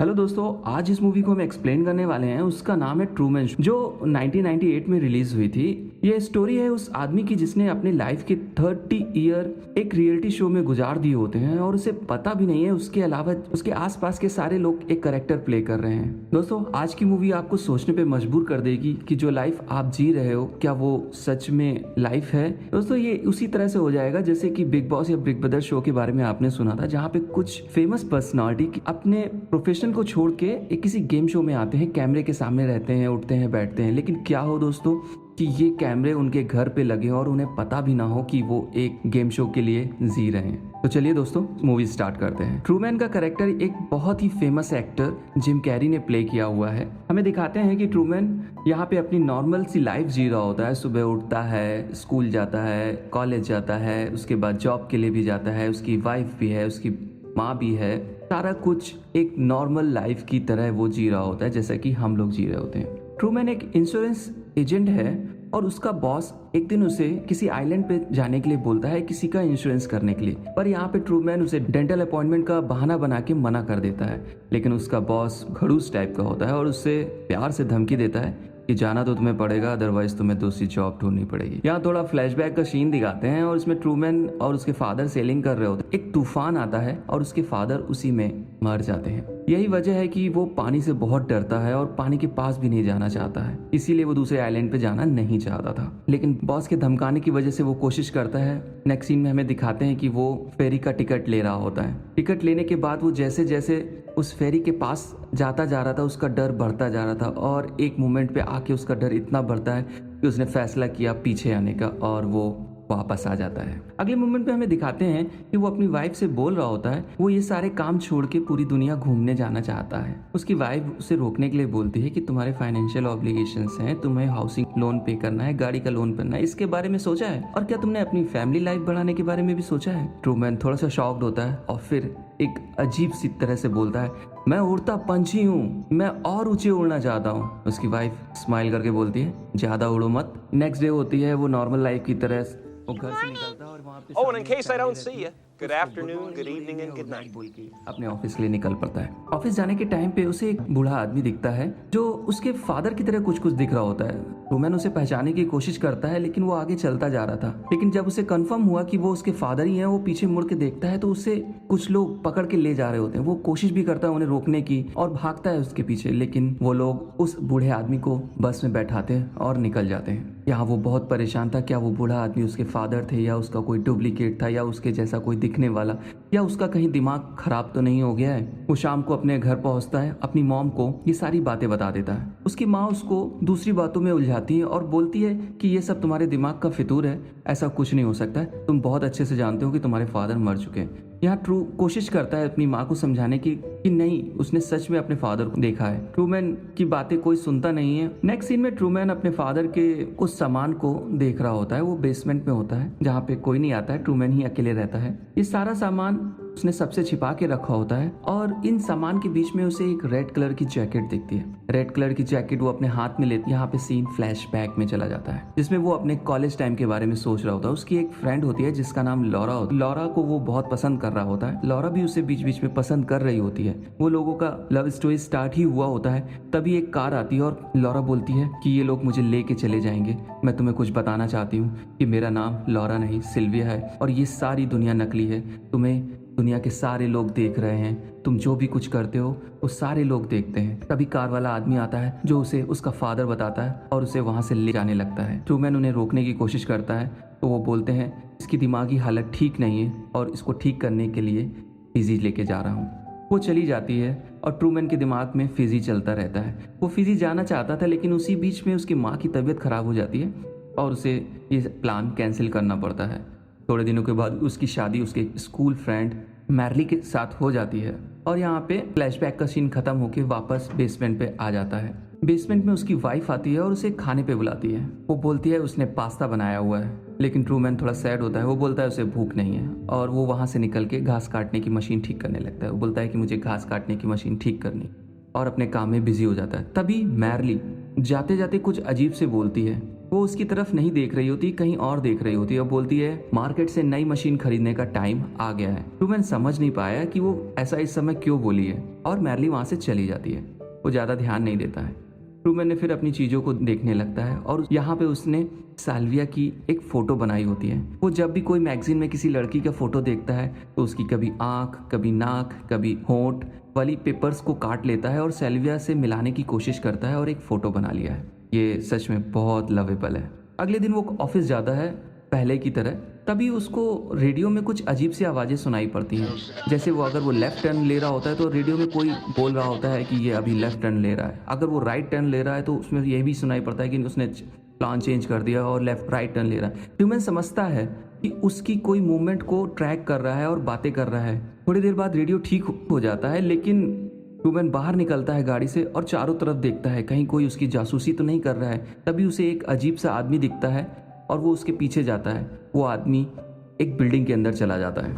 Hello दोस्तों, आज इस मूवी को हम एक्सप्लेन करने वाले हैं। उसका नाम है ट्रूमैन शो, जो 1998 में रिलीज हुई थी। ये स्टोरी है उस आदमी की जिसने अपनी लाइफ के 30 ईयर एक रियलिटी शो में गुजार दिए होते हैं और उसे पता भी नहीं है उसके अलावा उसके आसपास के सारे लोग एक कैरेक्टर प्ले कर रहे हैं। दोस्तों, आज की मूवी आपको सोचने पे मजबूर कर देगी कि जो लाइफ आप जी रहे हो क्या वो सच में लाइफ है। दोस्तों, ये उसी तरह से हो जाएगा जैसे कि बिग बॉस या बिग ब्रदर शो के बारे में आपने सुना था, जहाँ पे कुछ फेमस पर्सनालिटी अपने प्रोफेशन को छोड़ के एक किसी गेम शो में आते हैं, कैमरे के सामने रहते हैं, उठते हैं, बैठते हैं। लेकिन क्या हो दोस्तों कि ये कैमरे उनके घर पे लगे और उन्हें पता भी ना हो कि वो एक गेम शो के लिए जी रहे हैं। तो चलिए दोस्तों, मूवी स्टार्ट करते हैं। ट्रूमैन का कैरेक्टर एक बहुत ही फेमस एक्टर जिम कैरी ने प्ले किया हुआ है। हमें दिखाते हैं कि ट्रूमैन यहाँ पे अपनी नॉर्मल सी लाइफ जी रहा होता है। सुबह उठता है, स्कूल जाता है, कॉलेज जाता है, उसके बाद जॉब के लिए भी जाता है, उसकी वाइफ भी है, उसकी माँ भी है। सारा कुछ एक नॉर्मल लाइफ की तरह वो जी रहा होता है जैसा कि हम लोग जी रहे होते हैं। ट्रूमैन एक इंश्योरेंस एजेंट है और उसका बॉस एक दिन उसे किसी आइलैंड पे जाने के लिए बोलता है, किसी का इंश्योरेंस करने के लिए। पर यहाँ पे ट्रूमैन उसे डेंटल अपॉइंटमेंट का बहाना बना के मना कर देता है। लेकिन उसका बॉस खड़ूस टाइप का होता है और उससे प्यार से धमकी देता है कि जाना तो तुम्हें पड़ेगा, अदरवाइज तुम्हें दूसरी जॉब ढूंढनी पड़ेगी। यहाँ थोड़ा फ्लैशबैक का सीन दिखाते हैं और इसमें ट्रूमैन और उसके फादर सेलिंग कर रहे होते हैं। एक तूफान आता है और उसके फादर उसी में मर जाते हैं। यही वजह है कि वो पानी से बहुत डरता है और पानी के पास भी नहीं जाना चाहता है, इसीलिए वो दूसरे आइलैंड पे जाना नहीं चाहता था। लेकिन बॉस के धमकाने की वजह से वो कोशिश करता है। नेक्स्ट सीन में हमें दिखाते हैं कि वो फेरी का टिकट ले रहा होता है। टिकट लेने के बाद वो जैसे जैसे उस फेरी के पास जाता जा रहा था, उसका डर बढ़ता जा रहा था और एक मोमेंट पे आके उसका डर इतना बढ़ता है कि उसने फैसला किया पीछे आने का और वो वापस आ जाता है। अगले मोमेंट पे हमें दिखाते हैं कि वो अपनी वाइफ से बोल रहा होता है, वो ये सारे काम छोड़ के पूरी दुनिया घूमने जाना चाहता है। उसकी वाइफ उसे रोकने के लिए बोलती है कि तुम्हारे फाइनेंशियल ऑब्लिगेशंस हैं, तुम्हें हाउसिंग लोन पे करना है, गाड़ी का लोन भरना है, इसके बारे में सोचा है? और क्या तुमने अपनी फैमिली लाइफ बढ़ाने के बारे में भी सोचा है? ट्रूमैन थोड़ा सा शॉक्ड होता है और फिर एक अजीब सी तरह से बोलता है, मैं उड़ता पंछी हूँ, मैं और ऊंचे उड़ना चाहता हूँ। उसकी वाइफ स्माइल करके बोलती है, ज्यादा उड़ो मत। नेक्स्ट डे होती है, वो नॉर्मल लाइफ की तरह वो घर से निकलता है और वहाँ पे Oh, and in case I don't see you, good afternoon, good evening, and good night. बोल के अपने ऑफिस के लिए निकल पड़ता है। ऑफिस जाने के टाइम पे उसे एक बूढ़ा आदमी दिखता है जो उसके फादर की तरह कुछ कुछ दिख रहा होता है। ट्रूमैन उसे पहचानने की कोशिश करता है लेकिन वो आगे चलता जा रहा था। लेकिन जब उसे कंफर्म हुआ कि वो उसके फादर ही हैं, वो पीछे मुड़ के देखता है तो उससे कुछ लोग पकड़ के ले जा रहे होते हैं। वो कोशिश भी करता है उन्हें रोकने की और भागता है उसके पीछे, लेकिन वो लोग उस बूढ़े आदमी को बस में बैठाते हैं और निकल जाते हैं। यहाँ वो बहुत परेशान था, क्या वो बूढ़ा आदमी उसके फादर थे या उसका कोई डुप्लीकेट था या उसके जैसा कोई दिखने वाला, या उसका कहीं दिमाग खराब तो नहीं हो गया है। वो शाम को अपने घर पहुंचता है, अपनी मॉम को ये सारी बातें बता देता है। उसकी माँ उसको दूसरी बातों में उलझाती है और बोलती है कि ये सब तुम्हारे दिमाग का फितूर है, ऐसा कुछ नहीं हो सकता है, तुम बहुत अच्छे से जानते हो कि तुम्हारे फादर मर चुके हैं। यहाँ ट्रू कोशिश करता है अपनी माँ को समझाने की कि नहीं, उसने सच में अपने फादर को देखा है। ट्रूमैन की बातें कोई सुनता नहीं है। नेक्स्ट सीन में ट्रूमैन अपने फादर के कुछ सामान को देख रहा होता है। वो बेसमेंट में होता है जहाँ पे कोई नहीं आता है, ट्रूमैन ही अकेले रहता है। ये सारा सामान उसने सबसे छिपा के रखा होता है और इन सामान के बीच में उसे एक रेड कलर की जैकेट दिखती है। रेड कलर की जैकेट वो अपने हाथ में लेती है। यहाँ पे सीन फ्लैशबैक में चला जाता है जिसमें वो अपने कॉलेज टाइम के बारे में सोच रहा होता है। उसकी एक फ्रेंड होती है जिसका नाम लॉरा होता है। लॉरा को वो बहुत पसंद कर रहा होता है, लॉरा भी उसे बीच बीच में पसंद कर रही होती है। वो लोगों का लव स्टोरी स्टार्ट ही हुआ होता है, तभी एक कार आती है और लॉरा बोलती है कि ये लोग मुझे लेके चले जाएंगे, मैं तुम्हें कुछ बताना चाहती हूँ कि मेरा नाम लॉरा नहीं सिल्विया है और ये सारी दुनिया नकली है, तुम्हें दुनिया के सारे लोग देख रहे हैं, तुम जो भी कुछ करते हो वो सारे लोग देखते हैं। तभी कार वाला आदमी आता है जो उसे उसका फादर बताता है और उसे वहां से ले जाने लगता है। ट्रूमैन उन्हें रोकने की कोशिश करता है तो वो बोलते हैं इसकी दिमागी हालत ठीक नहीं है और इसको ठीक करने के लिए फिजी लेके जा रहा हूँ। वो चली जाती है और ट्रूमैन के दिमाग में फिजी चलता रहता है। वो फिजी जाना चाहता था लेकिन उसी बीच में उसकी माँ की तबीयत खराब हो जाती है और उसे ये प्लान कैंसिल करना पड़ता है। थोड़े दिनों के बाद उसकी शादी उसके स्कूल फ्रेंड मैरली के साथ हो जाती है और यहाँ पे फ्लैशबैक का सीन खत्म होके वापस बेसमेंट पे आ जाता है। बेसमेंट में उसकी वाइफ आती है और उसे खाने पे बुलाती है। वो बोलती है उसने पास्ता बनाया हुआ है, लेकिन ट्रूमैन थोड़ा सैड होता है। वो बोलता है उसे भूख नहीं है और वो वहां से निकल के घास काटने की मशीन ठीक करने लगता है। वो बोलता है कि मुझे घास काटने की मशीन ठीक करनी और अपने काम में बिजी हो जाता है। तभी मैरली जाते जाते कुछ अजीब से बोलती है वो उसकी तरफ नहीं देख रही होती, कहीं और देख रही होती है और बोलती है मार्केट से नई मशीन खरीदने का टाइम आ गया है। ट्रूमैन समझ नहीं पाया कि वो ऐसा इस समय क्यों बोली है और मैरली वहां से चली जाती है। वो ज्यादा ध्यान नहीं देता है। ट्रूमैन ने फिर अपनी चीजों को देखने लगता है और यहाँ पे उसने साल्विया की एक फोटो बनाई होती है। वो जब भी कोई मैगजीन में किसी लड़की का फोटो देखता है तो उसकी कभी आंख, कभी नाक, कभी होंठ वाली पेपर्स को काट लेता है और साल्विया से मिलाने की कोशिश करता है और एक फोटो बना लिया है। ये सच में बहुत लवेबल है। अगले दिन वो ऑफिस जाता है पहले की तरह। तभी उसको रेडियो में कुछ अजीब सी आवाज़ें सुनाई पड़ती हैं। जैसे वो अगर वो लेफ्ट टर्न ले रहा होता है तो रेडियो में कोई बोल रहा होता है कि ये अभी लेफ्ट टर्न ले रहा है। अगर वो राइट टर्न ले रहा है तो उसमें ये भी सुनाई पड़ता है कि उसने प्लान चेंज कर दिया और लेफ्ट राइट टर्न ले रहा है। ट्रूमैन समझता है कि उसकी कोई मूवमेंट को ट्रैक कर रहा है और बातें कर रहा है। थोड़ी देर बाद रेडियो ठीक हो जाता है, लेकिन ट्रूमैन बाहर निकलता है गाड़ी से और चारों तरफ देखता है कहीं कोई उसकी जासूसी तो नहीं कर रहा है। तभी उसे एक अजीब सा आदमी दिखता है और वो उसके पीछे जाता है। वो आदमी एक बिल्डिंग के अंदर चला जाता है।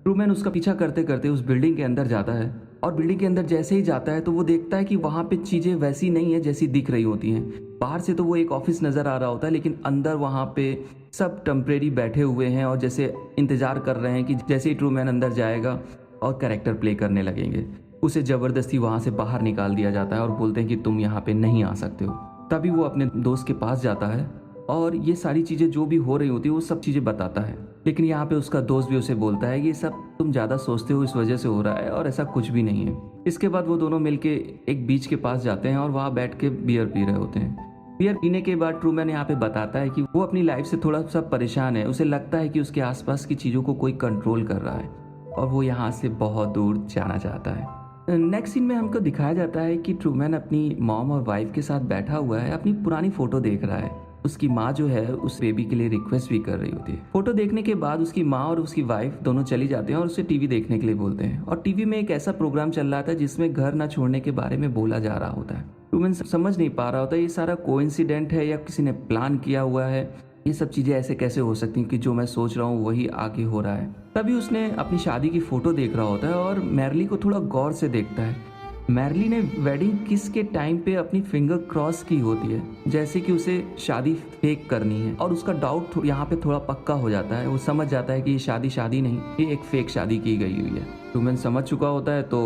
ट्रूमैन उसका पीछा करते करते उस बिल्डिंग के अंदर जाता है और बिल्डिंग के अंदर जैसे ही जाता है तो वो देखता है कि वहाँ पे चीज़ें वैसी नहीं है जैसी दिख रही होती हैं। बाहर से तो वो एक ऑफिस नज़र आ रहा होता है, लेकिन अंदर वहाँ पे सब टेम्परेरी बैठे हुए हैं और जैसे इंतज़ार कर रहे हैं कि जैसे ही ट्रूमैन अंदर जाएगा और कैरेक्टर प्ले करने लगेंगे। उसे ज़बरदस्ती वहाँ से बाहर निकाल दिया जाता है और बोलते हैं कि तुम यहाँ पे नहीं आ सकते हो। तभी वो अपने दोस्त के पास जाता है और ये सारी चीज़ें जो भी हो रही होती है वो सब चीज़ें बताता है। लेकिन यहाँ पे उसका दोस्त भी उसे बोलता है कि ये सब तुम ज़्यादा सोचते हो, इस वजह से हो रहा है और ऐसा कुछ भी नहीं है। इसके बाद वो दोनों मिलके एक बीच के पास जाते हैं और वहाँ बैठ के बियर पी रहे होते हैं। बियर पीने के बाद ट्रूमैन यहाँ पे बताता है कि वो अपनी लाइफ से थोड़ा सा परेशान है। उसे लगता है कि उसके आसपास की चीज़ों को कोई कंट्रोल कर रहा है और वो यहाँ से बहुत दूर जाना चाहता है। नेक्स्ट सीन में हमको दिखाया जाता है कि ट्रूमैन अपनी मॉम और वाइफ के साथ बैठा हुआ है, अपनी पुरानी फोटो देख रहा है। उसकी माँ जो है उस बेबी के लिए रिक्वेस्ट भी कर रही होती है। फोटो देखने के बाद उसकी माँ और उसकी वाइफ दोनों चली जाते हैं और उसे टीवी देखने के लिए बोलते हैं। और टीवी में एक ऐसा प्रोग्राम चल रहा था जिसमें घर न छोड़ने के बारे में बोला जा रहा होता है। ट्रूमैन समझ नहीं पा रहा होता ये सारा कोइंसिडेंट है या किसी ने प्लान किया हुआ है। ये सब चीज़ें ऐसे कैसे हो सकती हैं कि जो मैं सोच रहा हूँ वही आगे हो रहा है। तभी उसने अपनी शादी की फ़ोटो देख रहा होता है और मैरली को थोड़ा गौर से देखता है। मैरली ने वेडिंग किस के टाइम पे अपनी फिंगर क्रॉस की होती है, जैसे कि उसे शादी फेक करनी है। और उसका डाउट यहाँ पे थोड़ा पक्का हो जाता है। वो समझ जाता है कि ये शादी नहीं, ये एक फेक शादी की गई हुई है। ट्रूमैन समझ चुका होता है। तो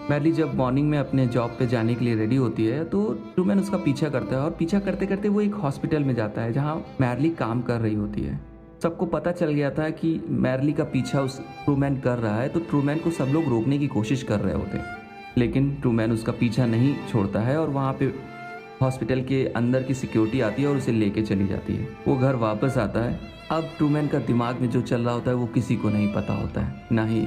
मैरली जब मॉर्निंग में अपने जॉब पे जाने के लिए रेडी होती है तो ट्रूमैन उसका पीछा करता है और पीछा करते करते वो एक हॉस्पिटल में जाता है जहाँ मैरली काम कर रही होती है। सबको पता चल गया था कि मैरली का पीछा उस ट्रूमैन कर रहा है, तो ट्रूमैन को सब लोग रोकने की कोशिश कर रहे होते हैं, लेकिन ट्रूमैन उसका पीछा नहीं छोड़ता है और वहाँ पे हॉस्पिटल के अंदर की सिक्योरिटी आती है और उसे लेके चली जाती है। वो घर वापस आता है। अब ट्रूमैन का दिमाग में जो चल रहा होता है वो किसी को नहीं पता होता है, ना ही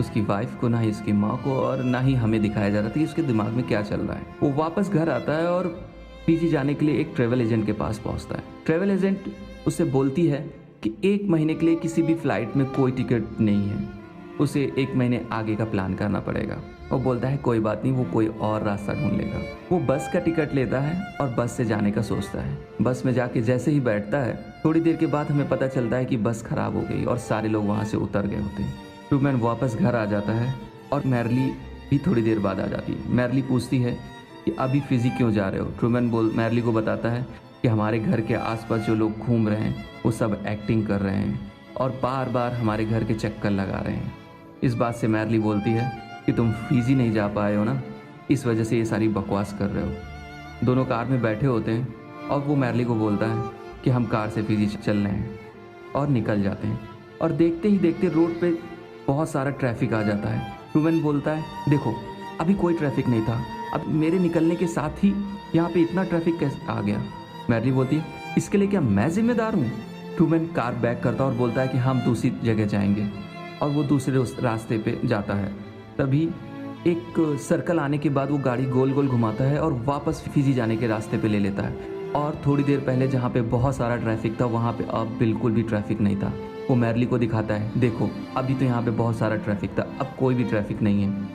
उसकी वाइफ को, ना ही उसकी माँ को, और ना ही हमें दिखाया जा रहा था कि उसके दिमाग में क्या चल रहा है। वो वापस घर आता है और पीजी जाने के लिए एक ट्रेवल एजेंट के पास पहुँचता है। ट्रेवल एजेंट उससे बोलती है कि 1 महीने के लिए किसी भी फ्लाइट में कोई टिकट नहीं है, उसे 1 महीने आगे का प्लान करना पड़ेगा। वो बोलता है कोई बात नहीं, वो कोई और रास्ता ढूंढ लेगा। वो बस का टिकट लेता है और बस से जाने का सोचता है। बस में जाके जैसे ही बैठता है थोड़ी देर के बाद हमें पता चलता है कि बस खराब हो गई और सारे लोग वहाँ से उतर गए होते हैं। ट्रूमैन वापस घर आ जाता है और मैरली भी थोड़ी देर बाद आ जाती है। मैरली पूछती है कि अभी फिजी क्यों जा रहे हो। ट्रूमैन मैरली को बताता है कि हमारे घर के आसपास जो लोग घूम रहे हैं वो सब एक्टिंग कर रहे हैं और बार बार हमारे घर के चक्कर लगा रहे हैं। इस बात से मैरली बोलती है कि तुम फिजी नहीं जा पाए हो ना, इस वजह से ये सारी बकवास कर रहे हो। दोनों कार में बैठे होते हैं और वो मैरली को बोलता है कि हम कार से फिजी चल रहे हैं और निकल जाते हैं। और देखते ही देखते रोड पे बहुत सारा ट्रैफिक आ जाता है। ट्रूमैन बोलता है देखो अभी कोई ट्रैफिक नहीं था, अब मेरे निकलने के साथ ही यहाँ पे इतना ट्रैफिक कैसे आ गया। मैरली बोलती है इसके लिए क्या मैं जिम्मेदार हूँ। ट्रूमैन कार बैक करता और बोलता है कि हम दूसरी जगह जाएंगे और वो दूसरे उस रास्ते पे जाता है। तभी एक सर्कल आने के बाद वो गाड़ी गोल गोल घुमाता है और वापस फिजी जाने के रास्ते पे ले लेता है। और थोड़ी देर पहले जहाँ पे बहुत सारा ट्रैफिक था वहाँ पे अब बिल्कुल भी ट्रैफिक नहीं था। वो मैरली को दिखाता है देखो अभी तो यहाँ पे बहुत सारा ट्रैफिक था, अब कोई भी ट्रैफिक नहीं है।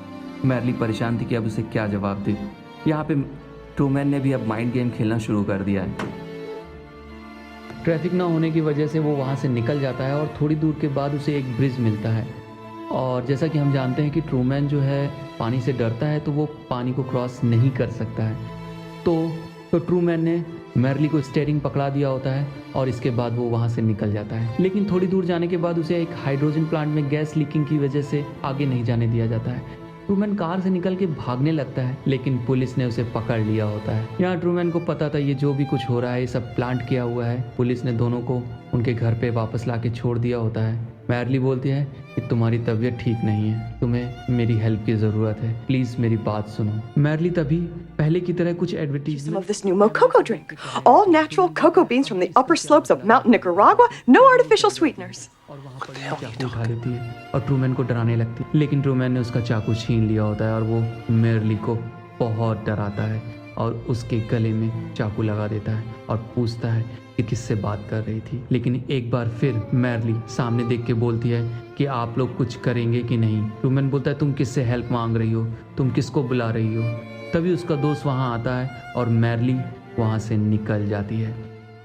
मैरली परेशान थी कि अब उसे क्या जवाब दे। यहाँ पे ट्रूमैन ने भी अब माइंड गेम खेलना शुरू कर दिया है। ट्रैफिक ना होने की वजह से वो वहाँ से निकल जाता है और थोड़ी दूर के बाद उसे एक ब्रिज मिलता है। और जैसा कि हम जानते हैं कि ट्रूमैन जो है पानी से डरता है, तो वो पानी को क्रॉस नहीं कर सकता है। तो ट्रूमैन ने मैरली को स्टीयरिंग पकड़ा दिया होता है और इसके बाद वो वहाँ से निकल जाता है। लेकिन थोड़ी दूर जाने के बाद उसे एक हाइड्रोजन प्लांट में गैस लीकिंग की वजह से आगे नहीं जाने दिया जाता है। ट्रूमैन कार से निकल के भागने लगता है, लेकिन पुलिस ने उसे पकड़ लिया होता है। यहाँ ट्रूमैन को पता था ये जो भी कुछ हो रहा है ये सब प्लांट किया हुआ है। पुलिस ने दोनों को उनके घर पे वापस लाके छोड़ दिया होता है। मैरली बोलती है कि तुम्हारी तबीयत ठीक नहीं है, तुम्हें मेरी हेल्प की ज़रूरत है, प्लीज़ मेरी बात सुनो। मैरली तभी पहले की तरह कुछ Some advertisement of this new Mococo drink. All natural cocoa beans from the upper slopes of Mountain Nicaragua. No artificial sweeteners. और वहाँ पर वो चाकू उठा लेती है और ट्रूमैन को डराने लगती है, लेकिन ट्रूमैन ने उसका चाकू छीन लिया होता है और वो मैरली को बहुत डराता है और उसके गले में चाकू लगा देता है और पूछता है कि किससे बात कर रही थी। लेकिन एक बार फिर मैरली सामने देख के बोलती है कि आप लोग कुछ करेंगे कि नहीं। ट्रूमैन बोलता है तुम किससे हेल्प मांग रही हो, तुम किसको बुला रही हो। तभी उसका दोस्त वहाँ आता है और मैरली वहाँ से निकल जाती है।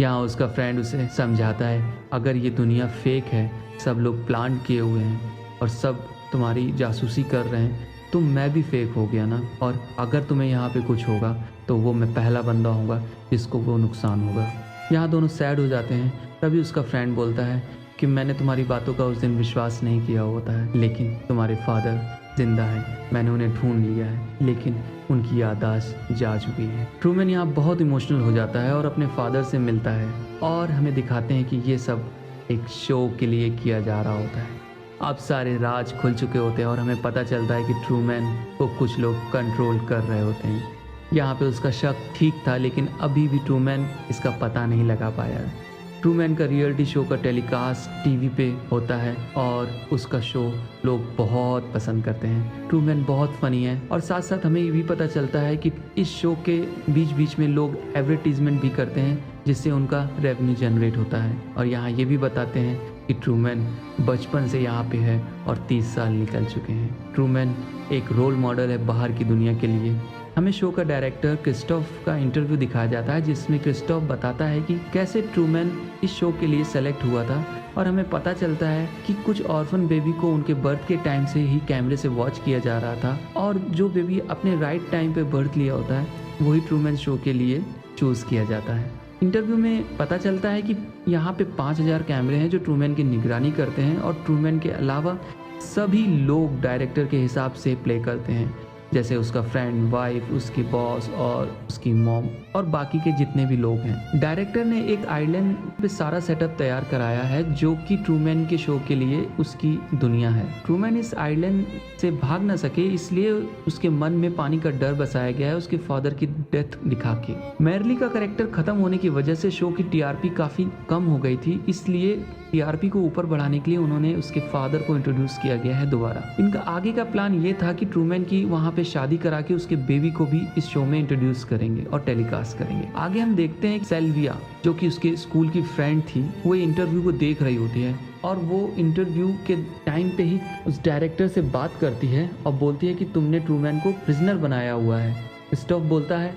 यहाँ उसका फ्रेंड उसे समझाता है अगर ये दुनिया फेक है, सब लोग प्लांट किए हुए हैं और सब तुम्हारी जासूसी कर रहे हैं, तो मैं भी फेक हो गया ना, और अगर तुम्हें यहाँ पे कुछ होगा तो वो मैं पहला बंदा होऊंगा जिसको वो नुकसान होगा। यहाँ दोनों सैड हो जाते हैं। तभी उसका फ्रेंड बोलता है कि मैंने तुम्हारी बातों का उस दिन विश्वास नहीं किया होता है, लेकिन तुम्हारे फादर जिंदा है, मैंने उन्हें ढूंढ लिया है, लेकिन उनकी याददाश्त जा चुकी है। ट्रूमैन यहाँ बहुत इमोशनल हो जाता है और अपने फादर से मिलता है और हमें दिखाते हैं कि ये सब एक शो के लिए किया जा रहा होता है। अब सारे राज खुल चुके होते हैं और हमें पता चलता है कि ट्रूमैन को कुछ लोग कंट्रोल कर रहे होते हैं। यहाँ पे उसका शक ठीक था, लेकिन अभी भी ट्रूमैन इसका पता नहीं लगा पाया है। ट्रूमैन का रियलिटी शो का टेलीकास्ट टीवी पे होता है और उसका शो लोग बहुत पसंद करते हैं। ट्रूमैन बहुत फनी है और साथ साथ हमें ये भी पता चलता है कि इस शो के बीच बीच में लोग एडवर्टीजमेंट भी करते हैं जिससे उनका रेवेन्यू जनरेट होता है। और यहाँ ये भी बताते हैं कि ट्रूमैन बचपन से यहाँ पे है और 30 साल निकल चुके हैं। ट्रूमैन एक रोल मॉडल है बाहर की दुनिया के लिए। हमें शो का डायरेक्टर क्रिस्टोफ का इंटरव्यू दिखाया जाता है जिसमें क्रिस्टोफ बताता है कि कैसे ट्रूमैन इस शो के लिए सेलेक्ट हुआ था। और हमें पता चलता है कि कुछ ऑर्फन बेबी को उनके बर्थ के टाइम से ही कैमरे से वॉच किया जा रहा था और जो बेबी अपने राइट टाइम पे बर्थ लिया होता है वही ट्रूमैन शो के लिए चूज़ किया जाता है। इंटरव्यू में पता चलता है कि यहाँ पे 5000 कैमरे हैं जो ट्रूमैन की निगरानी करते हैं और ट्रूमैन के अलावा सभी लोग डायरेक्टर के हिसाब से प्ले करते हैं, जैसे उसका फ्रेंड, वाइफ, उसकी बॉस और उसकी मॉम और बाकी के जितने भी लोग हैं। डायरेक्टर ने एक आइलैंड पे सारा सेटअप तैयार कराया है जो कि ट्रूमैन के शो के लिए उसकी दुनिया है। ट्रूमैन इस आइलैंड से भाग ना सके इसलिए उसके मन में पानी का डर बसाया गया है उसके फादर की डेथ दिखा के। मैरली का कैरेक्टर खत्म होने की वजह से शो की टीआरपी काफ़ी कम हो गई थी, इसलिए टीआरपी को ऊपर बढ़ाने के लिए उन्होंने उसके फादर को इंट्रोड्यूस किया गया है दोबारा। इनका आगे का प्लान ये था कि ट्रूमैन की वहाँ पे शादी करा के उसके बेबी को भी इस शो में इंट्रोड्यूस करेंगे और टेलीकास्ट करेंगे। आगे हम देखते हैं सेल्विया जो कि उसके स्कूल की फ्रेंड थी, वो इंटरव्यू को देख रही होती है और वो इंटरव्यू के टाइम पे ही उस डायरेक्टर से बात करती है और बोलती है कि तुमने ट्रूमैन को प्रिजनर बनाया हुआ है। क्रिस्टोफ बोलता है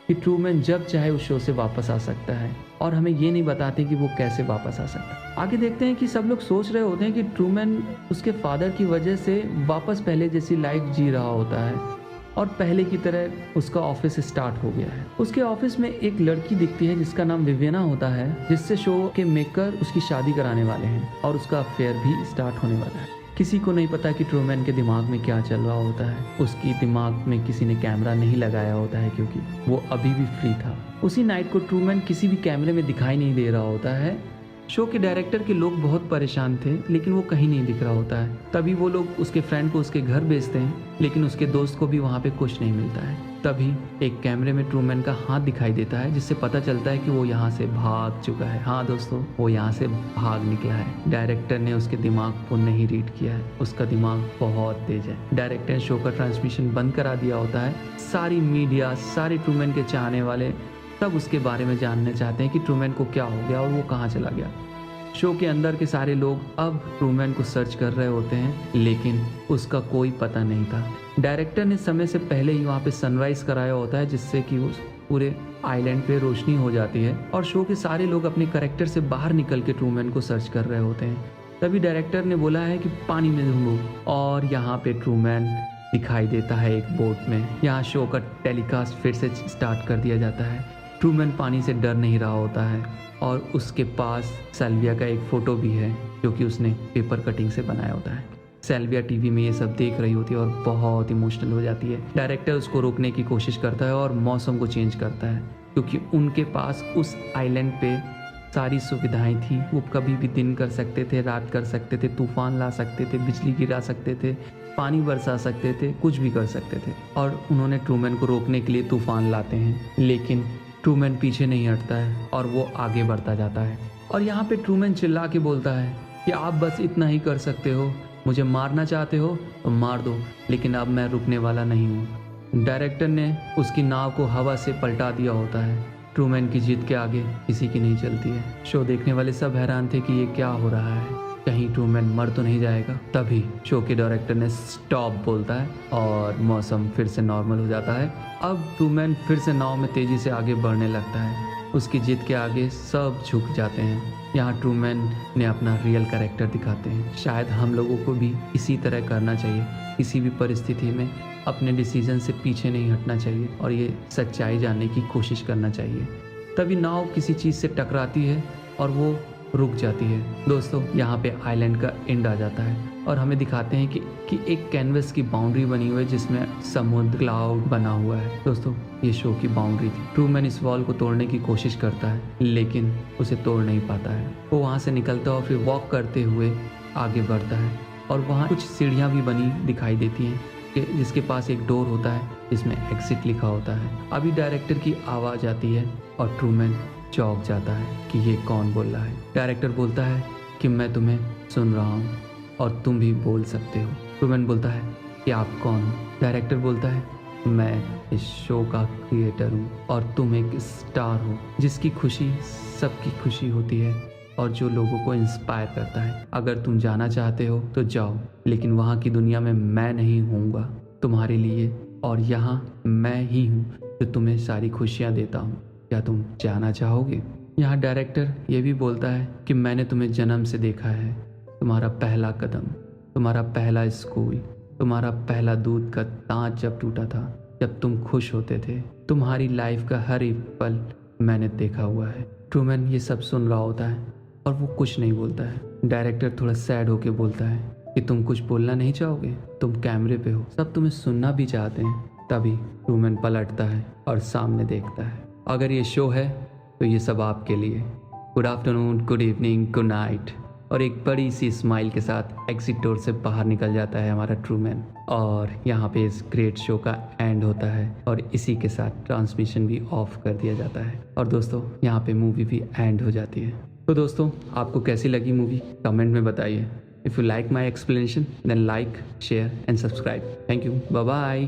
कि ट्रूमैन जब चाहे उस शो से वापस आ सकता है और हमें ये नहीं बताते कि वो कैसे वापस आ सकता है। आगे देखते हैं कि सब लोग सोच रहे होते हैं कि ट्रूमैन उसके फादर की वजह से वापस पहले जैसी लाइफ जी रहा होता है और पहले की तरह उसका ऑफिस स्टार्ट हो गया है। उसके ऑफिस में एक लड़की दिखती है जिसका नाम विवियना होता है, जिससे शो के मेकर उसकी शादी कराने वाले हैं और उसका अफेयर भी स्टार्ट होने वाला है। किसी को नहीं पता कि ट्रूमैन के दिमाग में क्या चल रहा होता है। उसकी दिमाग में किसी ने कैमरा नहीं लगाया होता है क्योंकि वो अभी भी फ्री था। उसी नाइट को ट्रूमैन किसी भी कैमरे में दिखाई नहीं दे रहा होता है। शो के डायरेक्टर के लोग बहुत परेशान थे लेकिन वो कहीं नहीं दिख रहा होता है। तभी वो लोग उसके फ्रेंड को उसके घर भेजते हैं लेकिन उसके दोस्त को भी वहाँ पे कुछ नहीं मिलता है। तभी एक कैमरे में ट्रूमैन का हाथ दिखाई देता है जिससे पता चलता है कि वो यहाँ से भाग चुका है। हाँ दोस्तों, वो यहाँ से भाग निकला है। डायरेक्टर ने उसके दिमाग को नहीं रीड किया है, उसका दिमाग बहुत तेज है। डायरेक्टर ने शो का ट्रांसमिशन बंद करा दिया होता है। सारी मीडिया, सारे ट्रूमैन के चाहने वाले सब उसके बारे में जानना चाहते हैं कि ट्रूमैन को क्या हो गया और वो कहाँ चला गया। शो के अंदर के सारे लोग अब ट्रूमैन को सर्च कर रहे होते हैं लेकिन उसका कोई पता नहीं था। डायरेक्टर ने समय से पहले ही वहाँ पे सनराइज कराया होता है जिससे कि उस पूरे आइलैंड पे रोशनी हो जाती है और शो के सारे लोग अपने कैरेक्टर से बाहर निकल के ट्रूमैन को सर्च कर रहे होते हैं। तभी डायरेक्टर ने बोला है कि पानी में ढूंढो और यहाँ पे ट्रूमैन दिखाई देता है एक बोट में। यहाँ शो का टेलीकास्ट फिर से स्टार्ट कर दिया जाता है। ट्रूमैन पानी से डर नहीं रहा होता है और उसके पास सैल्विया का एक फ़ोटो भी है जो कि उसने पेपर कटिंग से बनाया होता है। सैल्विया टीवी में ये सब देख रही होती है और बहुत इमोशनल हो जाती है। डायरेक्टर उसको रोकने की कोशिश करता है और मौसम को चेंज करता है क्योंकि उनके पास उस आइलैंड पे सारी सुविधाएं थी। वो कभी भी दिन कर सकते थे, रात कर सकते थे, तूफान ला सकते थे, बिजली गिरा सकते थे, पानी बरसा सकते थे, कुछ भी कर सकते थे। और उन्होंने ट्रूमैन को रोकने के लिए तूफान लाते हैं, लेकिन ट्रूमैन पीछे नहीं हटता है और वो आगे बढ़ता जाता है। और यहाँ पे ट्रूमैन चिल्ला के बोलता है कि आप बस इतना ही कर सकते हो, मुझे मारना चाहते हो तो मार दो, लेकिन अब मैं रुकने वाला नहीं हूँ। डायरेक्टर ने उसकी नाव को हवा से पलटा दिया होता है। ट्रूमैन की जीत के आगे किसी की नहीं चलती है। शो देखने वाले सब हैरान थे कि ये क्या हो रहा है, कहीं ट्रूमैन मर तो नहीं जाएगा। तभी शो के डायरेक्टर ने स्टॉप बोलता है और मौसम फिर से नॉर्मल हो जाता है। अब ट्रूमैन फिर से नाव में तेजी से आगे बढ़ने लगता है। उसकी जीत के आगे सब झुक जाते हैं। यहाँ ट्रूमैन ने अपना रियल कैरेक्टर दिखाते हैं। शायद हम लोगों को भी इसी तरह करना चाहिए, किसी भी परिस्थिति में अपने डिसीजन से पीछे नहीं हटना चाहिए और ये सच्चाई जानने की कोशिश करना चाहिए। तभी नाव किसी चीज़ से टकराती है और वो रुक जाती है। दोस्तों, यहाँ पे आइलैंड का एंड आ जाता है और हमें दिखाते हैं कि एक कैनवस की बाउंड्री बनी हुई है जिसमें समुद्र, क्लाउड बना हुआ है। दोस्तों, ये शो की बाउंड्री थी। ट्रूमैन इस वॉल को तोड़ने की कोशिश करता है लेकिन उसे तोड़ नहीं पाता है। वो वहाँ से निकलता है और फिर वॉक करते हुए आगे बढ़ता है और वहाँ कुछ सीढ़ियाँ भी बनी दिखाई देती हैं जिसके पास एक डोर होता है जिसमें एग्जिट लिखा होता है। अभी डायरेक्टर की आवाज़ आती है और ट्रूमैन चौंक जाता है कि ये कौन बोल रहा है। डायरेक्टर बोलता है कि मैं तुम्हें सुन रहा हूँ और तुम भी बोल सकते हो। ट्रूमैन बोलता है कि आप कौन हो। डायरेक्टर बोलता है मैं इस शो का क्रिएटर हूँ और तुम एक स्टार हो जिसकी खुशी सबकी खुशी होती है और जो लोगों को इंस्पायर करता है। अगर तुम जाना चाहते हो तो जाओ, लेकिन वहाँ की दुनिया में मैं नहीं होऊंगा तुम्हारे लिए और यहाँ मैं ही हूँ जो तुम्हें सारी खुशियाँ देता हूँ। क्या तुम जाना चाहोगे? यहाँ डायरेक्टर ये भी बोलता है कि मैंने तुम्हें जन्म से देखा है। तुम्हारा पहला कदम, तुम्हारा पहला स्कूल, तुम्हारा पहला दूध का दांत जब टूटा था, जब तुम खुश होते थे, तुम्हारी लाइफ का हर एक पल मैंने देखा हुआ है। ट्रूमैन ये सब सुन रहा होता है और वो कुछ नहीं बोलता है। डायरेक्टर थोड़ा सैड होके बोलता है कि तुम कुछ बोलना नहीं चाहोगे, तुम कैमरे पे हो, सब तुम्हें सुनना भी चाहते हैं। तभी ट्रूमैन पलटता है और सामने देखता है। अगर ये शो है तो ये सब आपके लिए। Good afternoon, good evening, good night. और एक बड़ी सी स्माइल के साथ एग्जिट डोर से बाहर निकल जाता है हमारा ट्रूमैन और यहाँ पे इस ग्रेट शो का एंड होता है और इसी के साथ ट्रांसमिशन भी ऑफ कर दिया जाता है। और दोस्तों, यहाँ पे मूवी भी एंड हो जाती है। तो दोस्तों, आपको कैसी लगी मूवी कमेंट में बताइए। If you like my explanation then like, share and subscribe. Thank you, bye bye.